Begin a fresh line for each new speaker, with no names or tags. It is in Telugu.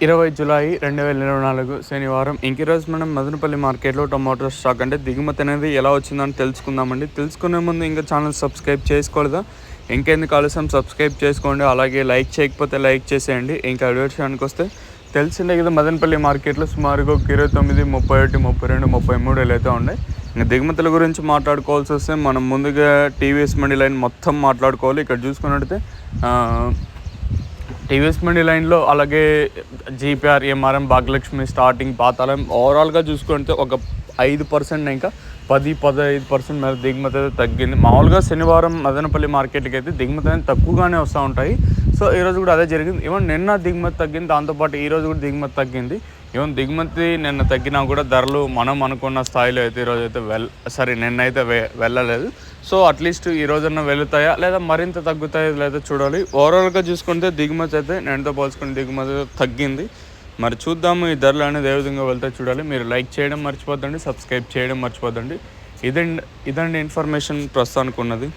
20 జూలై 2024 శనివారం. ఈరోజు మనం మదనపల్లి మార్కెట్లో టొమాటో స్టాక్ అంటే దిగుమతి అనేది ఎలా వచ్చిందని తెలుసుకుందామండి. తెలుసుకునే ముందు ఇంకా ఛానల్ సబ్స్క్రైబ్ చేసుకోలేదా? ఇంకెందుకు ఆలస్యం, సబ్స్క్రైబ్ చేసుకోండి. అలాగే లైక్ చేయకపోతే లైక్ చేసేయండి. ఇంకా విషయానికి వస్తే తెలిసిందే కదా, మదనపల్లి మార్కెట్లో సుమారుగా 29, 31, 32, 33 అయితే ఉన్నాయి. ఇంకా దిగుమతుల గురించి మాట్లాడుకోవాల్సి వస్తే మనం ముందుగా టీవీఎస్ మండి లైన్ మొత్తం మాట్లాడుకోవాలి. ఇక్కడ చూసుకున్నట్టయితే టీవీఎస్ మండి లైన్లో అలాగే జీపీఆర్, ఎంఆర్ఎం, భాగ్యలక్ష్మి, స్టార్టింగ్, పాతాళం ఓవరాల్గా చూసుకుంటే ఒక 5% ఇంకా 10-15% మేర దిగుమతి అయితే తగ్గింది. మామూలుగా శనివారం మదనపల్లి మార్కెట్కి అయితే దిగుమతి అనేది తక్కువగానే వస్తూ ఉంటాయి. సో ఈరోజు కూడా అదే జరిగింది. ఈవెన్ నిన్న దిగుమతి తగ్గింది, దాంతోపాటు ఈరోజు కూడా దిగుమతి తగ్గింది. ఈవెన్ దిగుమతి నిన్న తగ్గినా కూడా ధరలు మనం అనుకున్న స్థాయిలో అయితే ఈరోజు అయితే నిన్నైతే వెళ్ళలేదు. సో అట్లీస్ట్ ఈ రోజున వెళుతాయా లేదా మరింత తగ్గుతాయా లేదా చూడాలి. ఓవరాల్గా చూసుకుంటే దిగుమతి అయితే నేనుతో పోల్చుకుని దిగుమతి తగ్గింది. మరి చూద్దాము ఈ ధరలు అనేది ఏ విధంగా వెళ్తే చూడాలి. మీరు లైక్ చేయడం మర్చిపోద్దండి, సబ్స్క్రైబ్ చేయడం మర్చిపోద్దండి. ఇదండి ఇన్ఫర్మేషన్ ప్రస్తుతానికి ఉన్నది.